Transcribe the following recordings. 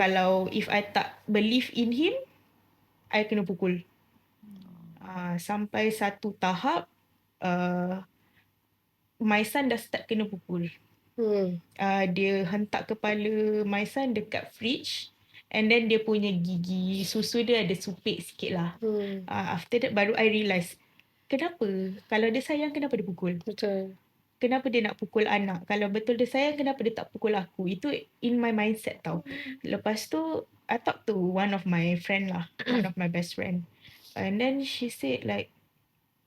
Kalau if I tak believe in him, I kena pukul. Sampai satu tahap, my son dah start kena pukul. Dia hentak kepala my son dekat fridge, and then dia punya gigi susu dia ada supik sikit lah. After that baru I realise, kenapa? Kalau dia sayang, kenapa dia pukul? Betul. Kenapa dia nak pukul anak? Kalau betul dia sayang, kenapa dia tak pukul aku? Itu in my mindset tau. Lepas tu, I talk to one of my friend lah. One of my best friend. And then she said like,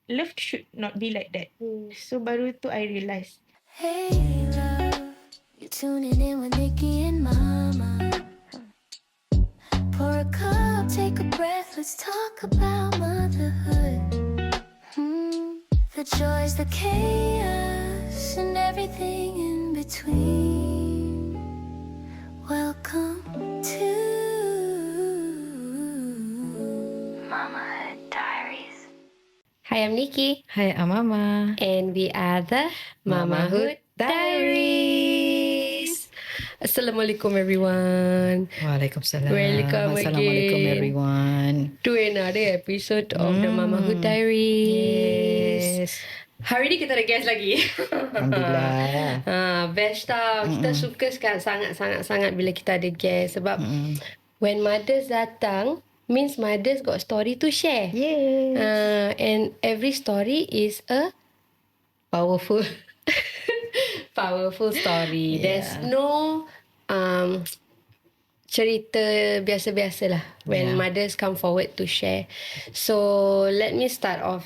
love should not be like that. So baru tu I realise. Hey love, you tuning in with Nikki and Mama. Pour a cup, take a breath, let's talk about motherhood. The joys, the chaos, and everything in between. Welcome to Mamahood Diaries. Hi, I'm Nikki. Hi, I'm Mama. And we are the Mamahood Diaries. Assalamualaikum everyone. Waalaikumsalam. Welcome Assalamualaikum again everyone. To another episode of the Mamahood Diaries. Yes. Hari ni kita ada guest lagi. Alhamdulillah. Best tau. Kita suka sangat bila kita ada guest. Sebab when mothers datang, means mothers got story to share. Yes. And every story is a Powerful. powerful story. Yeah. There's no cerita biasa-biasa lah when mothers come forward to share. So let me start off.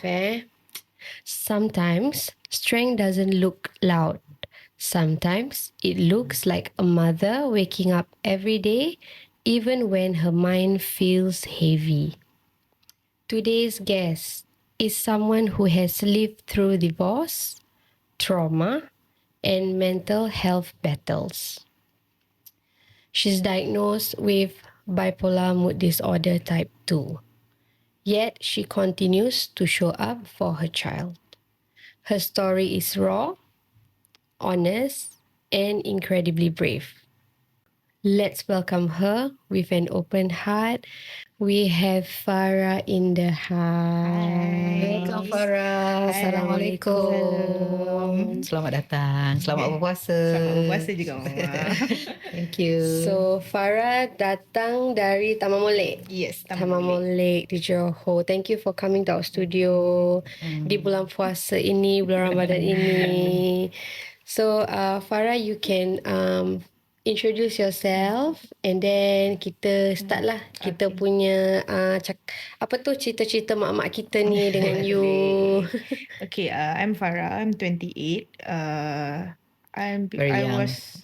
Sometimes strength doesn't look loud. Sometimes it looks like a mother waking up every day even when her mind feels heavy. Today's guest is someone who has lived through divorce, trauma, and mental health battles. She's diagnosed with bipolar mood disorder type 2. Yet she continues to show up for her child. Her story is raw, honest, and incredibly brave. Let's welcome her with an open heart. We have Farah in the house. Welcome Farah. Assalamualaikum. Selamat datang. Selamat berpuasa. Selamat berpuasa juga, Mama. Thank you. So Farah datang dari Taman Molek. Yes, Taman Molek di Johor. Thank you for coming to our studio di bulan puasa ini, bulan Ramadan ini. So Farah, you can introduce yourself and then kita start lah kita punya cerita-cerita mak-mak kita ni dengan you. Okay, I'm Farah. I'm 28. I was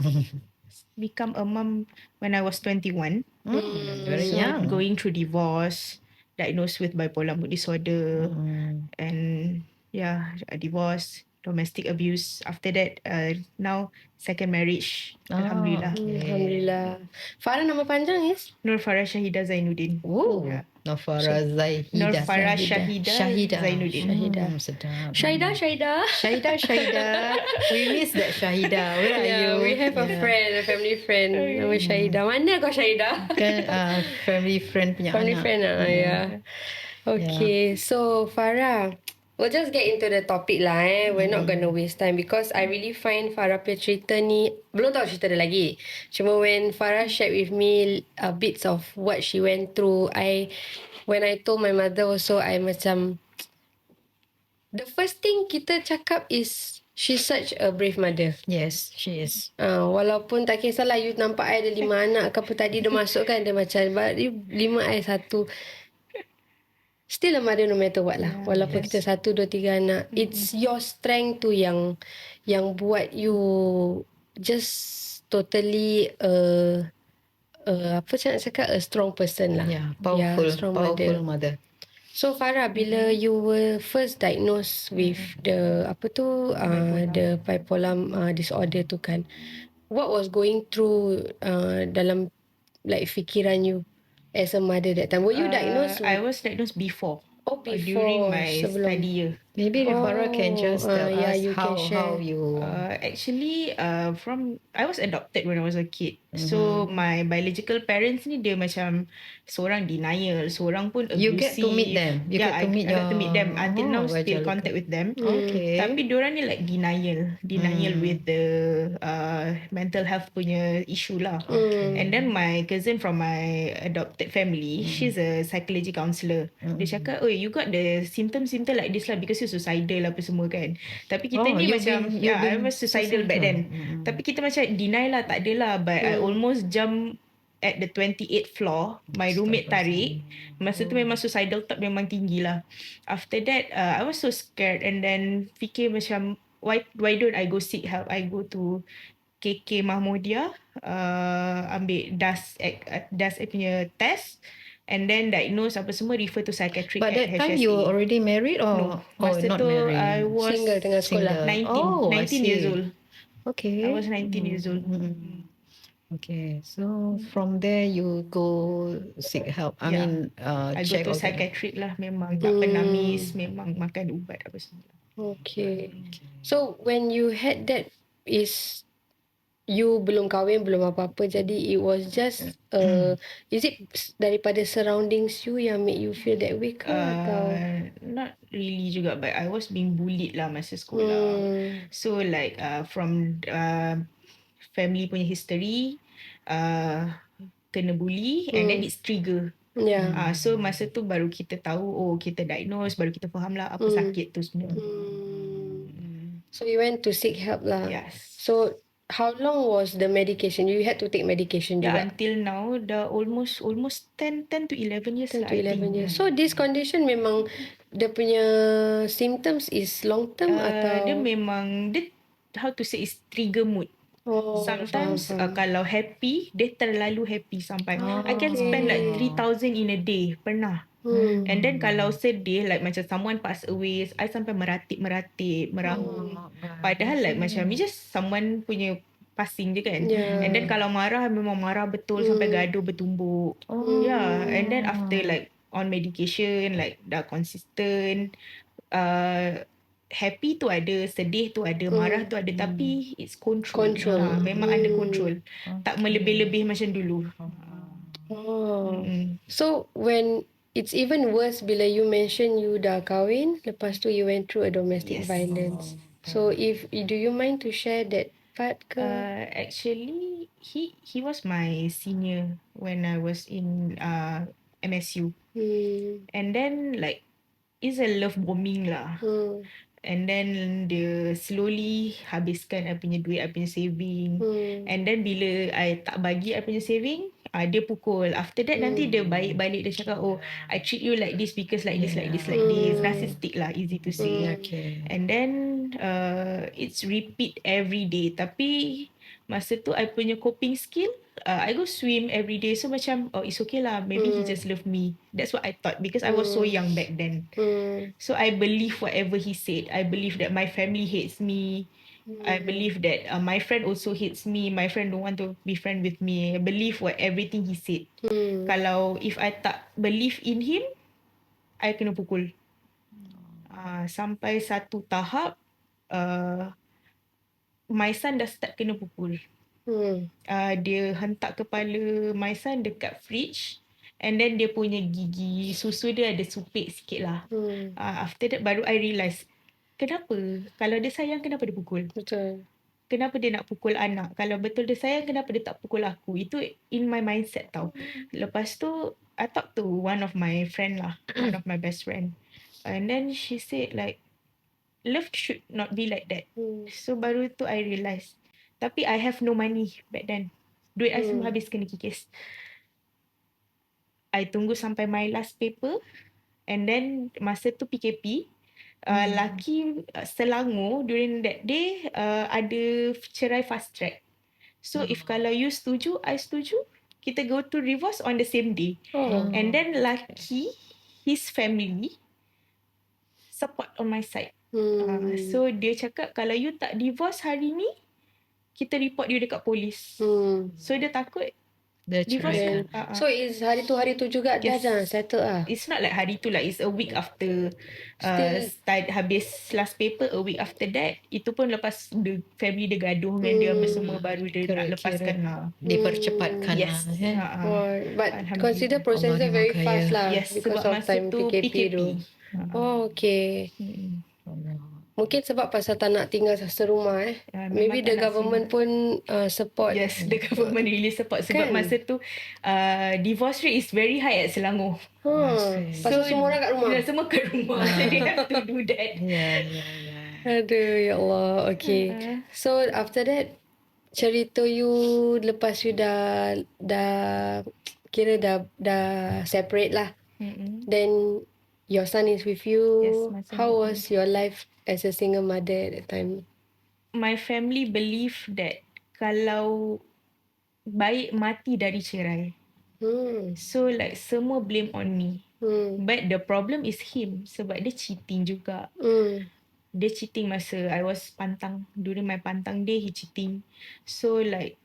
become a mom when I was 21. Very So young. going through divorce, diagnosed with bipolar mood disorder, and divorce, domestic abuse. After that, now second marriage. Alhamdulillah. Alhamdulillah. Farah nama panjang is? Nur Farah Shahida Zainuddin. Oh, Yeah. Nur Farah Zahida. Nur Farah Shahida Zainuddin. Sedap. Syahida. Shahida. We miss that Shahida. Where are you? We have a friend, a family friend nama Syahida. Mana kau Syahida? Kan family friend punya Family anak. friend yeah. Okay, so Farah, we'll just get into the topic lah. We're not gonna waste time because I really find Farah punya cerita ni, belum tahu cerita dia lagi. Cuma when Farah shared with me bits of what she went through, when I told my mother also, I macam, the first thing kita cakap is she's such a brave mother. Yes, she is. Walaupun tak kisahlah you nampak I ada 5 anak ke apa tadi dia masuk kan, dia macam 5 I 1. Still a mother no matter what lah. Walaupun kita 1, 2, 3 anak. It's your strength tu yang buat you just totally apa nak cakap, a strong person lah. Yeah, powerful, strong powerful mother. So Farah, bila you were first diagnosed with the the bipolar disorder tu kan, what was going through dalam like fikiran you as a mother that time? Were you diagnosed? I was diagnosed before. Oh, before. During my Sebelum. study year. Maybe Farah can just tell yeah, us you can how share. you. Actually, I was adopted when I was a kid. So my biological parents ni dia macam seorang denial, seorang pun You abusive. get to meet them. You Yeah, get to meet I got to meet them. your- Until now, still biological. contact with them. Okay. Tapi diorang ni like denial with the mental health punya issue lah. And then my cousin from my adopted family, she's a psychology counsellor. Dia cakap, oh, you got the symptom like this lah because you suicidal apa semua kan. Tapi kita ni you've macam, been- yeah, I you've been was suicidal back then. Tapi kita macam deny lah, tak ada lah. But I almost jump at the 28th floor. My roommate tarik. Masa tu memang suicidal thought memang tinggi lah. After that, I was so scared and then fikir macam, why don't I go seek help? I go to KK Mahmudia, ambil DAS punya test and then diagnose apa semua, refer to psychiatric But at that time you HSA. already married or No, masa not tu married? I was Single tengah sekolah. 19, Oh, I 19 years see. old. Okay. I was 19 years old. Okay, so from there you go seek help. I Yeah. mean, I go check to all that. psychiatric lah. Memang tak pernah miss. Memang makan ubat apa semua. Okay. So when you had that is you belum kahwin, belum apa-apa, jadi it was just is it daripada surroundings you yang make you feel that way ke atau Not really juga, but I was being bullied lah masa sekolah. So like from family punya history, kena bully and then it's trigger. yeah. So masa tu baru kita tahu, oh kita diagnose, baru kita faham lah apa sakit tu sebenarnya. So you went to seek help lah. Yes. So how long was the medication? You had to take medication Yeah, juga. until now dah almost 10 to 11 years 10 lah, to I 11 think. years. So this condition memang dia punya symptoms is long term atau Dia memang, dia how to say, is trigger mood. Sometimes kalau happy, dia terlalu happy sampai I can spend like 3,000 in a day. Pernah. And then kalau sedih, like macam someone pass away, I sampai meratip, meraung. Padahal like macam it's just someone punya passing je kan. And then kalau marah, memang marah betul sampai gaduh bertumbuk. Yeah. And then after like on medication, like dah consistent, happy tu ada, sedih tu ada, marah tu ada, tapi it's control. Memang under control. Tak melebih-lebih macam dulu. So when it's even worse bila you mention you dah kahwin, lepas tu you went through a domestic violence. So if do you mind to share that part ke? Actually, he was my senior when I was in MSU. And then like it's a love bombing lah. And then dia slowly habiskan I punya duit, I punya saving. And then bila I tak bagi I punya saving, dia pukul. After that nanti dia baik balik, dia cakap, oh, I treat you like this because like this. Narcissistic lah, easy to say. Okay. And then it's repeat every day. Tapi masa tu I punya coping skill, I go swim every day. So macam, oh, it's okay lah. Maybe he just love me. That's what I thought because I was so young back then. So I believe whatever he said. I believe that my family hates me. I believe that my friend also hates me. My friend don't want to be friend with me. I believe everything he said. Kalau if I tak believe in him, I kena pukul. Sampai satu tahap, my son dah start kena pukul. Dia hentak kepala my son dekat fridge. And then dia punya gigi susu dia ada supik sikit lah. After that baru I realise, kenapa? Kalau dia sayang, kenapa dia pukul? Betul. Kenapa dia nak pukul anak? Kalau betul dia sayang, kenapa dia tak pukul aku? Itu in my mindset tau. Lepas tu, I talk to one of my friend lah. One of my best friend. And then she said like, love should not be like that. So baru tu I realise. Tapi I have no money back then. Duit I semua habis kena kikis. I tunggu sampai my last paper. And then masa tu PKP. Laki Selangor during that day ada cerai fast track. So if kalau you setuju, I setuju, kita go to divorce on the same day. And then laki, his family support on my side. So dia cakap, kalau you tak divorce hari ni, kita report you dekat polis. So dia takut That's Divorce right. lah. So is hari tu juga dah Yes. settle lah. It's not like hari tu lah. It's a week after habis last paper. A week after that, itu pun lepas family dia gaduh dengan dia apa semua, baru dia nak lepaskan lah. Dipercepatkan Yes. lah. Ya. But Alhamdulillah. consider prosesnya Allah very Maha fast Kaya. lah. Yes, Because sebab of masa time tu PKP tu. Oh, okay. Mungkin sebab pasal tak nak tinggal serumah Maybe memang the tak nak government pun support. Yes, the government really support. Sebab Kan? masa tu divorce rate is very high at Selangor. Pasal semua orang kat rumah. Semua kat rumah. So they have to do that. Ya. Aduh, ya Allah. Okay. So after that, cerita you lepas you dah kira dah separate lah. Then your son is with you. Yes, my son How with was your life as a single mother at that time? My family believe that kalau baik mati dari cerai. So like semua blame on me. But the problem is him. Sebab dia cheating juga. Dia cheating masa I was pantang. During my pantang day, he cheating. So like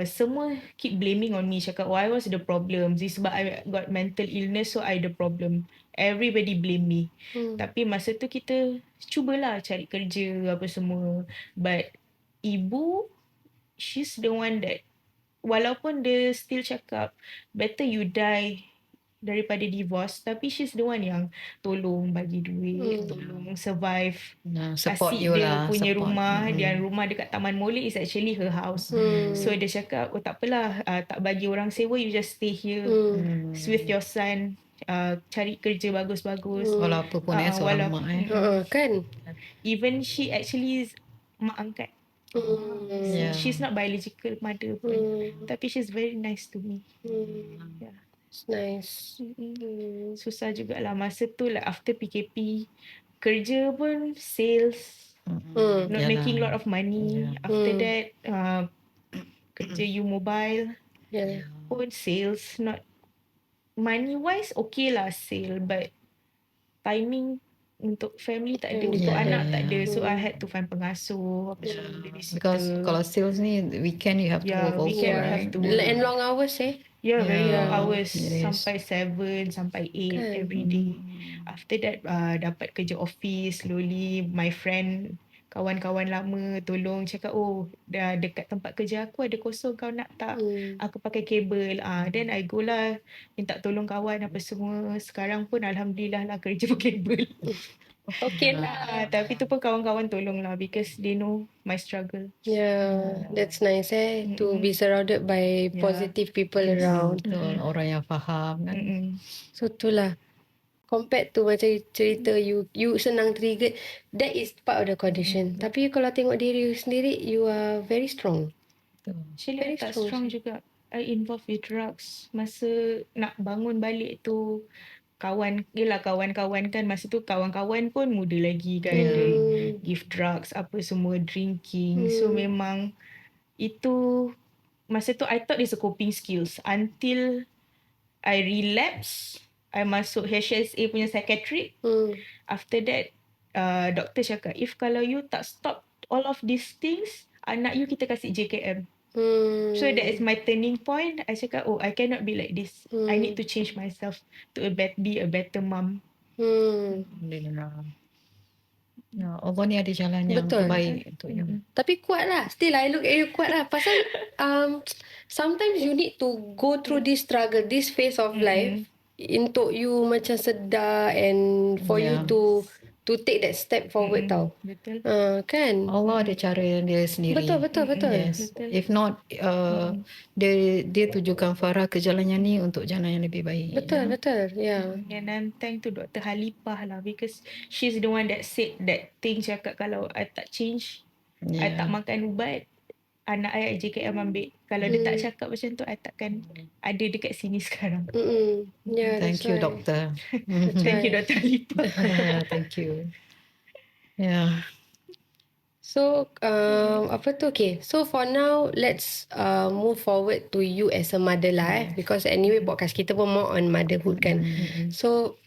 semua keep blaming on me. Cakap, I was the problem. Sebab I got mental illness, so I the problem. Everybody blame me. Tapi masa tu kita cubalah cari kerja apa semua. But ibu, she's the one that, walaupun dia still cakap, better you die daripada divorce, tapi she's the one yang tolong bagi duit, tolong survive, Support kasih you dia lah. punya Support. rumah. Dan rumah dekat Taman Molek is actually her house. So dia cakap, oh tak apalah, tak bagi orang sewa, you just stay here with your son, cari kerja bagus-bagus. Walau apa pun seorang mak Kan? Even she actually is mak angkat. She's not biological mother pun. Tapi she's very nice to me. Yeah. It's nice. Susah jugalah masa tu, like after PKP, kerja pun sales, not making lot of money. After that, kerja you mobile pun sales, not money wise okay lah sale, but timing untuk family tak ada, untuk anak tak ada. So I had to find pengasuh, apa semua, babysitter. Because kalau sales ni weekend you have to work also, weekend right? have to work. And long hours Very long hours. It is. Sampai 7, sampai 8 every day. After that, dapat kerja office slowly. My friend, kawan-kawan lama tolong cakap, oh dah dekat tempat kerja aku ada kosong, kau nak tak? Aku pakai kabel. Then I go lah, minta tolong kawan apa semua. Sekarang pun Alhamdulillah lah kerja pakai kabel. Okay lah. Tapi tu pun kawan-kawan tolong lah, because they know my struggle. Yeah, that's nice to be surrounded by positive people around. Betul, orang yang faham kan. So itulah, compared to macam cerita you senang trigger, that is part of the condition. Tapi kalau tengok diri you sendiri, you are very strong. Actually Very I tak strong strong juga. I involved with drugs. Masa nak bangun balik tu, kawan-kawan kan, masa tu kawan-kawan pun muda lagi kan, dia give drugs apa semua, drinking. So memang itu, masa tu I thought it's a coping skills until I relapse. I masuk HSA punya psychiatric. After that, doktor cakap, if kalau you tak stop all of these things, anak you kita kasih JKM. So that is my turning point. I cakap, oh I cannot be like this. I need to change myself to be a better mom. Alhamdulillah. Ya, Allah ni ada jalan yang Betul. terbaik untuk you. Tapi kuat lah. Still I look at you kuat lah. Pasal sometimes you need to go through this struggle, this phase of life, untuk you macam sedar and for you to take that step forward tau. Betul. Kan? Allah ada cara dia sendiri. Betul. Yes. If not, dia tujukan Farah ke jalan yang ni untuk jalan yang lebih baik. Betul. Yeah. And I'm thank to Dr. Halipah lah, because she's the one that said that thing, cakap kalau I tak change, I tak makan ubat, anak I JKM ambil. Kalau dia tak cakap macam tu, I takkan ada dekat sini sekarang. Yeah, Thank you, doctor. Thank you, Dr. Halipah. Thank you. Yeah. So, okay. So, for now, let's move forward to you as a mother lah. Because anyway, podcast kita pun more on motherhood kan. So,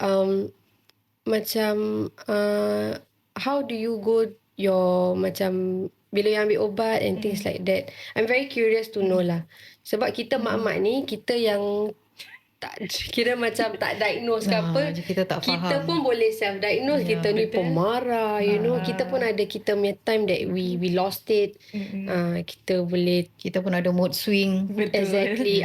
macam, how do you go your macam bila you ambil ubat and things like that. I'm very curious to know lah. Sebab kita mak-mak ni, kita yang tak kira macam tak diagnose ke apa, Kita tak kita faham. pun boleh self-diagnose. Ya, Kita ni betul. pemarah, you know. Kita pun ada kita punya time that we lost it. Kita boleh Kita pun ada mood swing. Betul. exactly.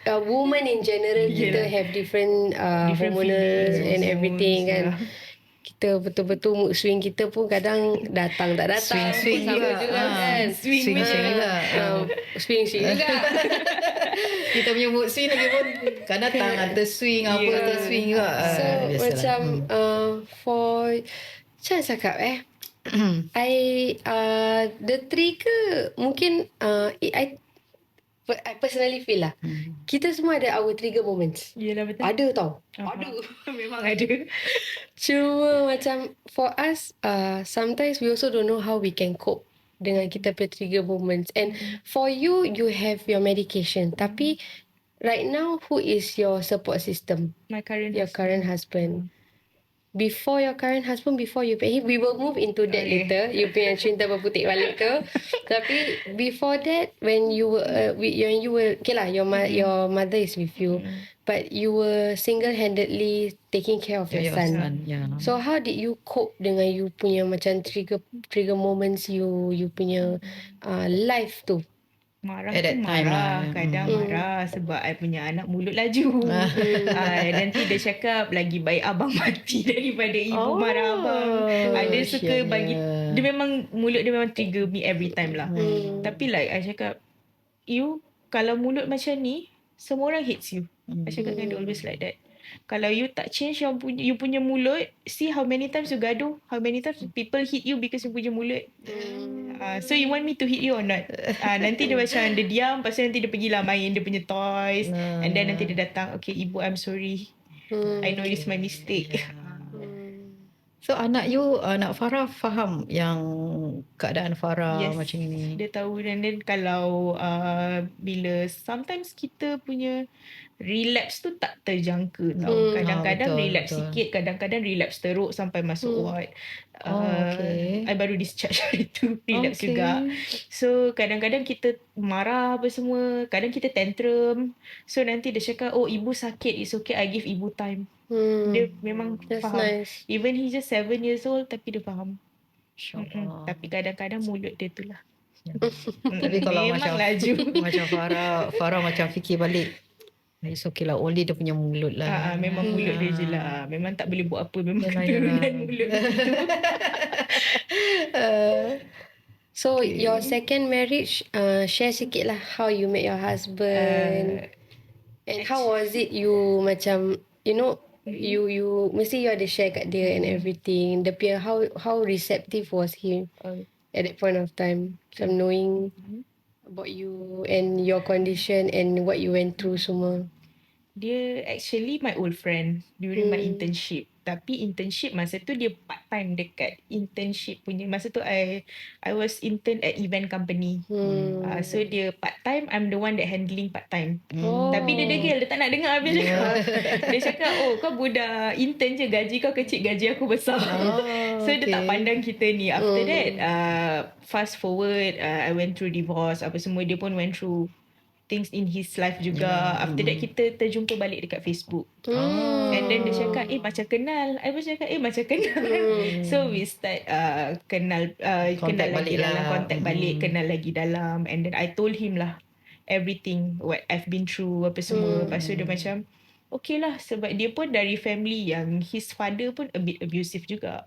Women in general, kita have different, Different hormonal feelings, and everything kan. hormones, Kita betul-betul mood swing kita pun kadang datang tak datang. Swing Sama juga kan. Swing juga. Swing juga. Kita punya mood swing lagi pun kadang tangan terswing apa terswing juga. So Biasalah. macam for macam mana cakap the trigger mungkin I personally feel lah kita semua ada our trigger moments. Yelah, betul. Ada tau. Ada. Memang ada. Cuma macam for us sometimes we also don't know how we can cope dengan kita punya trigger moments. And for you have your medication. Tapi right now, who is your support system? My current Your current husband. Before your current husband, before you pay him, we will move into that later. You punya cinta berputik balik tu. Tapi before that, when you were okay lah, your mother is with you, but you were single-handedly taking care of your son. Yeah. So how did you cope dengan you punya macam trigger moments you punya life tu? marah At that tu time marah. lah. Kadang marah sebab I punya anak mulut laju. Nanti dia cakap lagi baik abang mati daripada ibu marah abang. Dia suka bagi, dia memang mulut dia memang trigger me every time lah. Tapi like I cakap, you kalau mulut macam ni, semua orang hates you. I cakap kan, always like that. Kalau you tak change you punya mulut, see how many times you gaduh, how many times people hit you because you punya mulut. So you want me to hit you or not? Nanti dia macam dia diam, lepas tu nanti dia pergilah main dia punya toys, and then nanti dia datang, okay ibu, I'm sorry, I know it's my mistake. So anak Farah faham yang keadaan Farah Yes, macam ini. dia tahu. Dan then kalau bila sometimes kita punya relapse tu tak terjangka tau. Kadang-kadang betul, relapse betul. sikit, kadang-kadang relapse teruk sampai masuk ward. Okay. I baru discharge hari tu, relapse Okay. juga. So kadang-kadang kita marah apa semua, kadang kita tantrum. So nanti dia cakap, oh ibu sakit, it's okay, I give ibu time. Dia memang That's faham. nice. Even he's just 7 years old, tapi dia faham. InsyaAllah. Tapi kadang-kadang mulut dia tu lah. Tapi kalau memang macam laju. macam Farah macam fikir balik, it's okay lah, only dia punya mulut lah. Memang mulut dia je lah. Memang tak boleh buat apa. Memang Yalah, keturunan yalah. mulut. So your second marriage, share sikit lah how you met your husband. And how was it you macam, you know, you mesti you ada share kat dia and everything. Dia punya how receptive was he at that point of time? Macam knowing about you and your condition and what you went through semua. Dia actually my old friend during my internship. Tapi internship masa tu dia part time dekat internship punya. Masa tu I was intern at event company. So dia part time, I'm the one that handling part time. Tapi dia degil, dia tak nak dengar habis cakap. Dia cakap, oh kau budak intern je, gaji kau kecil, gaji aku besar. So dia tak pandang kita ni. After that, fast forward, I went through divorce, apa semua. Dia pun went through things in his life juga. After that kita terjumpa balik dekat Facebook. And then dia cakap, macam kenal. I pun cakap, macam kenal. So we start kenal Contact lagi balik dalam, lah. contact balik, kenal lagi dalam. And then I told him lah everything what I've been through apa semua. Lepas tu dia macam okay lah, sebab dia pun dari family yang his father pun a bit abusive juga.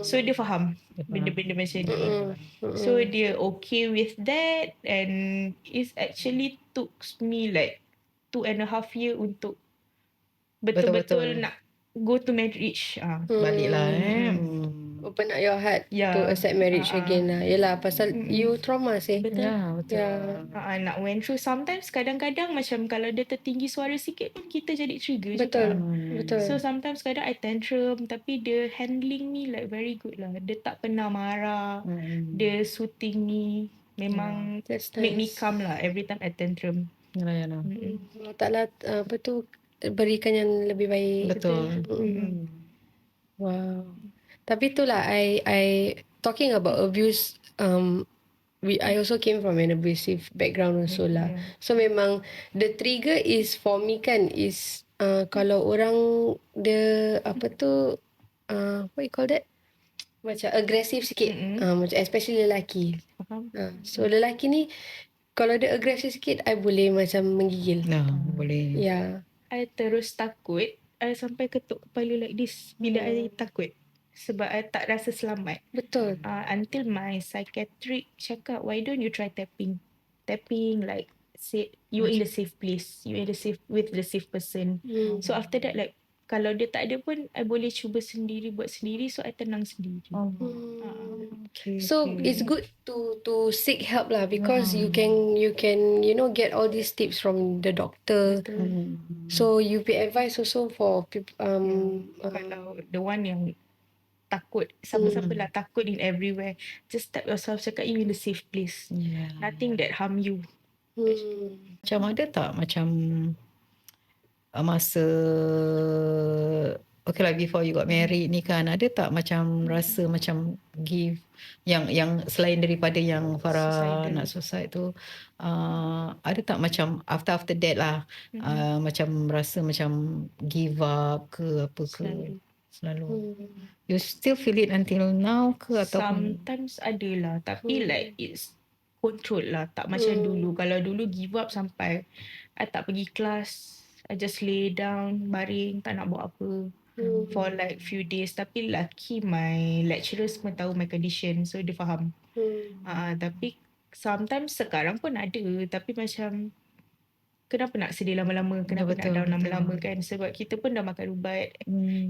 So dia faham benda-benda macam ni. So dia okay with that, and it actually took me like 2.5 years untuk betul-betul nak go to marriage. Balik lah Open up your heart Yeah. to accept marriage again lah. Yelah, pasal you trauma sih. Betul. Ya, betul. Yeah. Nak went through sometimes, kadang-kadang macam kalau dia tertinggi suara sikit pun kita jadi trigger Betul. juga. Betul. So sometimes kadang I tantrum, tapi dia handling me like very good lah. Dia tak pernah marah. Dia soothing me. Memang That's make me nice. calm lah every time I tantrum. Yalah. Allah Ta'ala apa tu berikan yang lebih baik. Betul. Wow. Tapi itulah I talking about abuse, I also came from an abusive background also lah. So memang the trigger is for me kan is kalau orang dia apa tu what you call that? Macam agresif sikit. Macam especially lelaki. Faham? So lelaki ni kalau dia agresif sikit I boleh macam menggigil. Boleh. Yeah. I terus takut. I sampai ketuk kepala like this bila I takut. Sebab I tak rasa selamat. Betul. Until my psychiatric cakap, why don't you try tapping? Tapping like say you in the safe place. You in the safe with the safe person. So after that like kalau dia tak ada pun I boleh cuba sendiri buat sendiri, so I tenang sendiri. Okay. So it's good to seek help lah because you can get all these tips from the doctor. So you be advised also for people Kalau the one yang takut, siapa-siapa lah takut in everywhere, just tap yourself, cakap you in the safe place. Nothing that harm you. Macam ada tak macam masa okay lah before you got married ni kan, ada tak macam rasa macam give yang selain daripada yang Farah nak suicide tu, ada tak macam after that lah macam rasa macam give up ke apa ke? Selalu. You still feel it until now ke ataupun? Sometimes ada lah, tapi like it's control lah, tak macam dulu. Kalau dulu give up sampai I tak pergi kelas, I just lay down, baring, tak nak buat apa for like few days. Tapi lucky my lecturer semua tahu my condition, so dia faham. Tapi sometimes sekarang pun ada, tapi macam kenapa nak sedih lama-lama, kenapa nak down lama-lama kan, sebab kita pun dah makan ubat.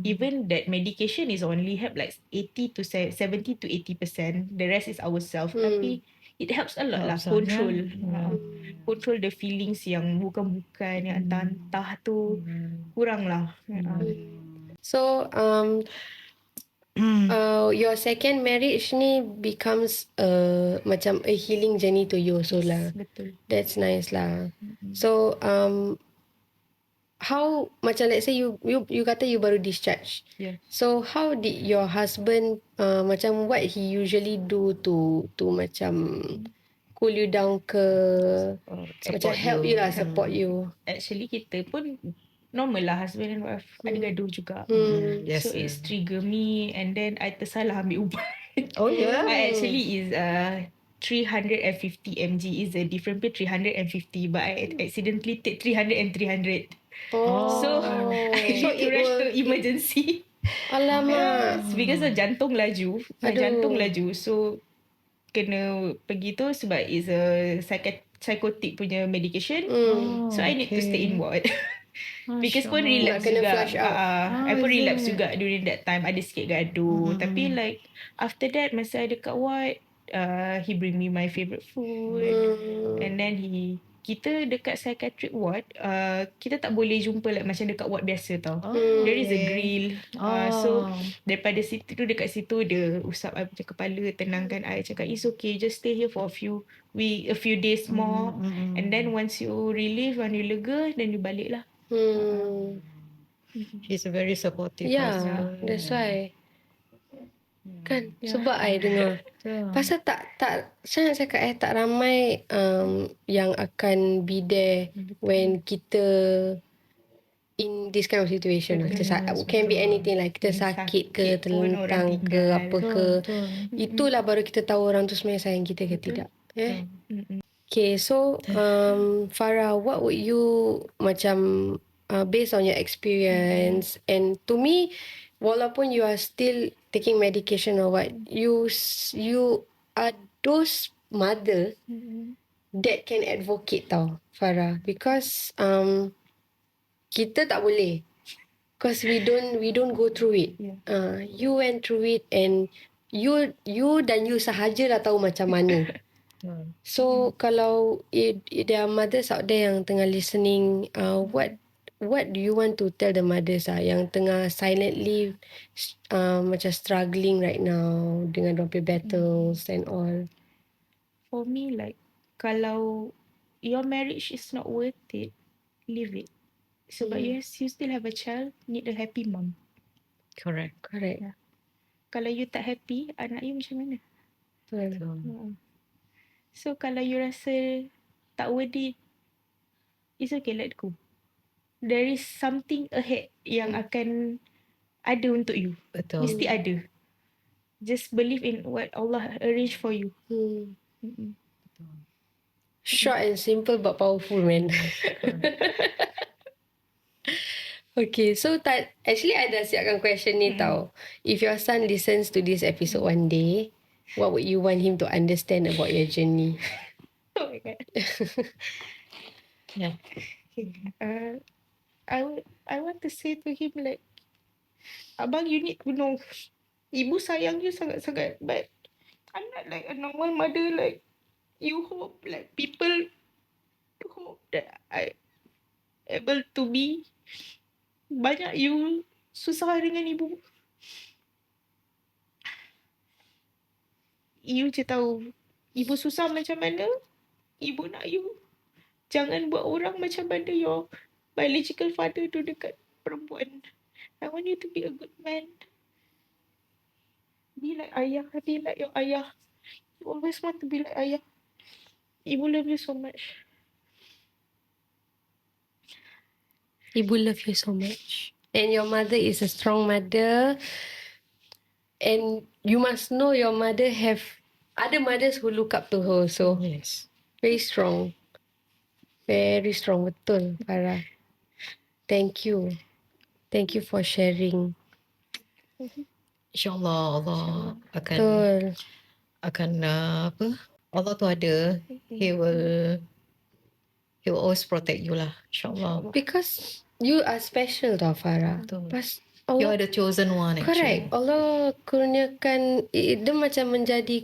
Even that medication is only help like 70 to 80%, the rest is ourselves. Tapi it helps a lot lah, control control the feelings yang bukan-bukan, yang entah-entah tu kurang lah. So your second marriage ni becomes macam a healing journey to you also lah. Betul. That's nice lah. So how macam let's say you kata you baru discharge. Yeah. So how did your husband macam what he usually do to macam cool you down ke macam help you lah, support you? Actually kita pun normal lah, husband and wife ada gaduh juga. Yes. So it's trigger me, and then I tersalah ambil ubat. Oh yeah. I actually is 350 mg is a different pill, 350, but I accidentally take 300 and 300. So I need to rush to emergency. Alamak. Because of jantung laju. My jantung laju. So kena pergi tu sebab is a psychotic punya medication. So I need to stay in ward. Because pun relapse kena juga. flush out. I pun relapse juga during that time. Ada sikit gaduh. Tapi like after that masa I dekat ward, he bring me my favourite food. And then kita dekat psychiatric ward, kita tak boleh jumpa like macam dekat ward biasa tau. There is a grill. So daripada situ, dekat situ dia usap I punya kepala, tenangkan I, cakap it's okay, just stay here for a few days more. And then once you relieve, when you lega, then you balik lah. He's a very supportive Yeah, husband. that's why. Kan sebab I dengar. Pasal tak saya nak cakap tak ramai yang akan be there when kita in this kind of situation. Can be anything lah. Kita sakit ke, terlentang ke, apa ke. Itulah baru kita tahu orang tu sebenarnya sayang kita ke tidak. Okay, so Farah, what would you macam based on your experience, and to me, walaupun you are still taking medication or what, you are those mother that can advocate tau, Farah, because kita tak boleh, because we don't go through it. You went through it, and you dan you sahaja lah tahu macam mana. So kalau there are mothers out there yang tengah listening, what do you want to tell the mothers yang tengah silently macam struggling right now dengan dorang battles and all? For me, like kalau your marriage is not worth it, leave it. Sebab you still have a child, need a happy mom. Correct. Kalau you tak happy, anak you macam mana? Betul. So kalau you rasa tak worth it, it's okay, let go. There is something ahead yang akan ada untuk you. Betul. Mesti ada. Just believe in what Allah arrange for you. Mm-mm. Short and simple but powerful, man. Okay, so actually I dah siapkan question ni tau. If your son listens to this episode one day, what would you want him to understand about your journey? Oh my God. Yeah. Okay. I want to say to him like, abang, you need to know, ibu sayang you sangat-sangat, but I'm not like a normal mother like you hope, like people hope that I able to be. Banyak you susah dengan ibu. You je tahu ibu susah macam mana. Ibu nak you jangan buat orang macam mana your biological father tu dekat perempuan. I want you to be a good man. Be like ayah. Be like your ayah. You always want to be like ayah. Ibu love you so much. Ibu love you so much. And your mother is a strong mother. And you must know your mother have other mothers who look up to her. So Yes. very strong. Very strong. Betul, Farah. Thank you. Thank you for sharing. InsyaAllah Allah akan Betul. apa? Allah tu ada. He will always protect you lah. InsyaAllah. Because you are special tau, Farah. Betul. Pas You Allah, are the chosen one actually. correct. Allah kurniakan, dia macam menjadi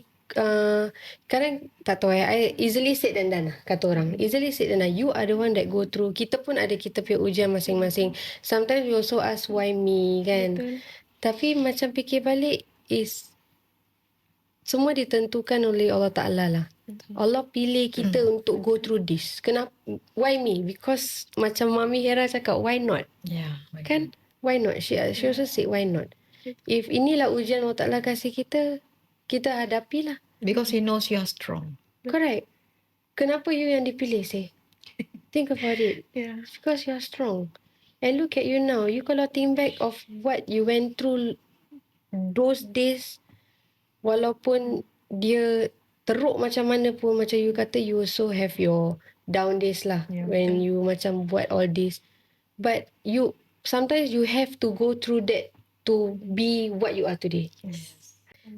kadang tak tahu I easily said and done lah, kata orang. Easily said and done. You are the one that go through. Kita pun ada kita punya ujian masing-masing. Sometimes we also ask why me kan. Betul. Tapi macam fikir balik is semua ditentukan oleh Allah Ta'ala lah. Allah pilih kita untuk go through this. Kenapa? Why me? Because macam Mami Hera cakap, why not? Yeah. Kan? Why not? She also said, why not? If inilah ujian Allah Ta'ala kasih kita, kita hadapilah. Because he knows you are strong. Correct. Kenapa you yang dipilih, say? Think about it. Yeah. It's because you are strong. And look at you now. You kalau think back of what you went through those days, walaupun dia teruk macam mana pun, macam you kata, you also have your down days lah. Yeah, when you macam buat all this. But you, sometimes you have to go through that to be what you are today.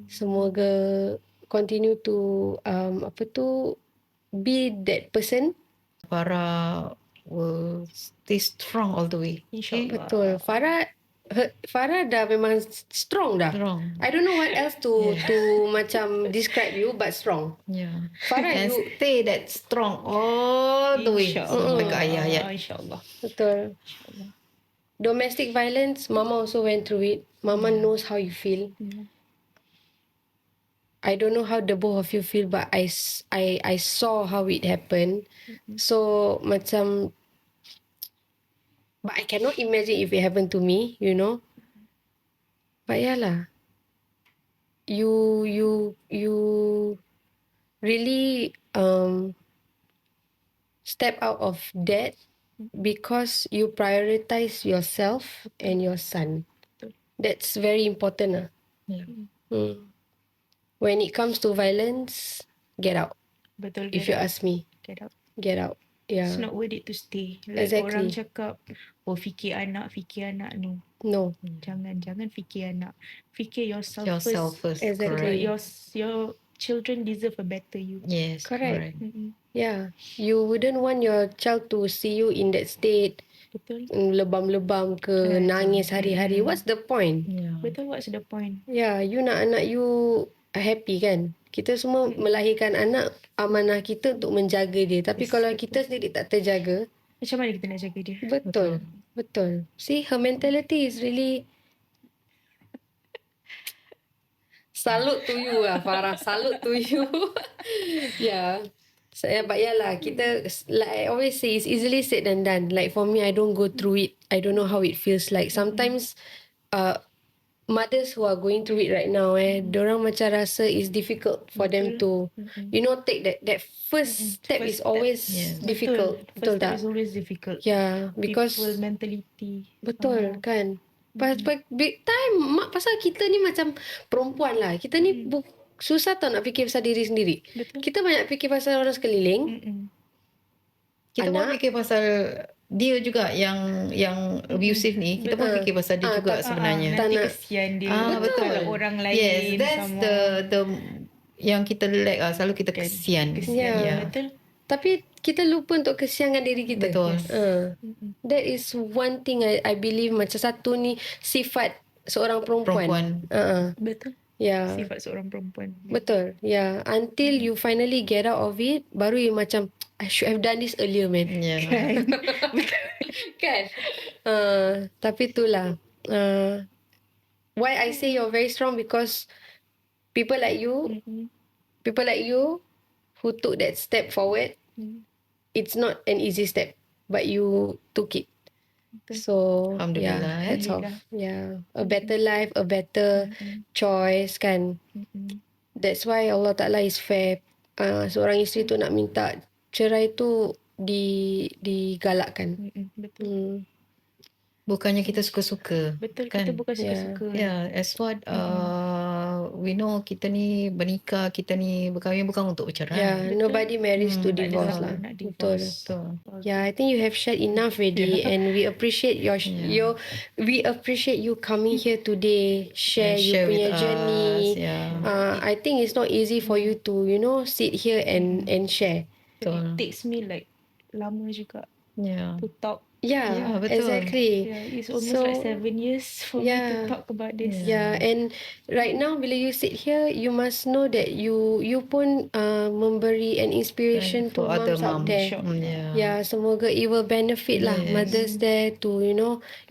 Semoga continue to be that person. Farah will stay strong all the way. InsyaAllah. Betul. Farah dah memang strong dah. Strong. I don't know what else to macam describe you, but strong. Yeah. Farah, And you stay that strong all the way. Sampai ke ayah ya. InsyaAllah. betul. Domestic violence, Mama also went through it. Mama knows how you feel. I don't know how the both of you feel, but I saw how it happened. So macam, but I cannot imagine if it happened to me, you know. But yeah lah, you really step out of that because you prioritize yourself and your son. That's very important lah. Yeah. When it comes to violence, get out. Betul. If you ask me, Get out. get out. It's Yeah. not worth it to stay. Like Exactly. orang cakap, oh fikir anak. No. No. Jangan fikir anak. Fikir yourself Yourself first. first. Exactly. Correct. Your children deserve a better you. Yes. Correct. Mm-mm. Yeah. You wouldn't want your child to see you in that state, Betul. lebam-lebam ke, nangis hari-hari. What's the point? Yeah. Betul, what's the point? Yeah, you nak anak you happy kan? Kita semua melahirkan anak, amanah kita untuk menjaga dia. Tapi kalau kita sendiri tak terjaga, Macam mana kita nak jaga dia? betul. See, her mentality is really salute to you lah, Farah. Salute to you. Yeah. But yeah lah, kita, like I always say, it's easily said than done. Like for me, I don't go through it. I don't know how it feels like. Sometimes, mothers who are going through it right now, dorang macam rasa it's difficult for them to, you know, take that first step First is step. always Yes. difficult. Betul Betul step tak? is always difficult. Yeah, because People mentality. betul kan. Pas big time mak, pasal kita ni macam perempuan lah. Kita ni susah tau nak fikir pasal diri sendiri. Betul. Kita banyak fikir pasal orang sekeliling. Kita pun Anak. fikir pasal dia juga yang abusive ni. Kita pun fikir pasal dia juga sebenarnya. Nanti nak- kesian dia. Betul. Kalau orang lain. Yes, that's sama. the yang kita lack lah. Selalu kita kesian. Kesian. Yeah. Betul. Tapi kita lupa untuk kesiankan diri kita. Betul. That is one thing I believe, macam satu ni sifat seorang perempuan. Betul. Yeah. Sifat seorang perempuan. Betul. Yeah. Until you finally get out of it, baru you macam, I should have done this earlier, man. Yeah. Kan? Tapi itulah. Why I say you're very strong, because people like you, who took that step forward, it's not an easy step, but you took it. So, Alhamdulillah, hats off. Yeah. A better life, a better choice, kan? That's why Allah Ta'ala is fair. Seorang isteri tu nak minta cerai tu digalakkan. Betul. Bukannya kita suka-suka. Betul, kan? kita bukan suka-suka. Yeah, as what we know, kita ni bernikah, kita ni berkahwin bukan untuk bercerai. Yeah, nobody marries to Tak ada divorce siapa lah. nak Betul. divorce. Betul. Yeah, I think you have shared enough already, and we appreciate we appreciate you coming here today, share And you share punya with us, journey. yeah. I think it's not easy for you to, sit here and share. It takes me like lama juga Yeah. to talk. Yeah, Yeah, betul. exactly. Yeah, it's almost So, like 7 years for me to talk about this. Yeah, and right now bila you sit here, you must know that you pun memberi an inspiration to for other moms out moms. there. Yeah. Yeah, semoga it will benefit lah mothers there to,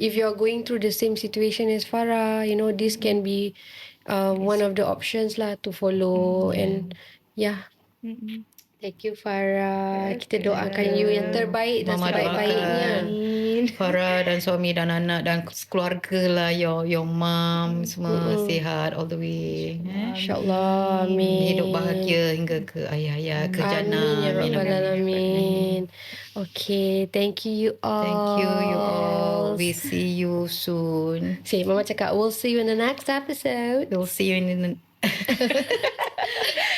if you're going through the same situation as Farah, this can be one of the options lah to follow. And yeah. Thank you, Farah. Kita doakan you yang terbaik dan Mama sebaik-baiknya. Farah dan suami dan anak dan keluarga lah, your mom semua sihat all the way. InsyaAllah. Amin. Hidup bahagia hingga ke ayah-ayah, ke jannah. Amin ya Amin, Rabbal amin. Alamin. Okay, thank you all. Thank you all. We see you soon. See, Mama cakap, we'll see you in the next episode. We'll see you in the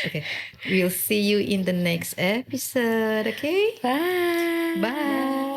okay. We'll see you in the next episode, okay? Bye. Bye.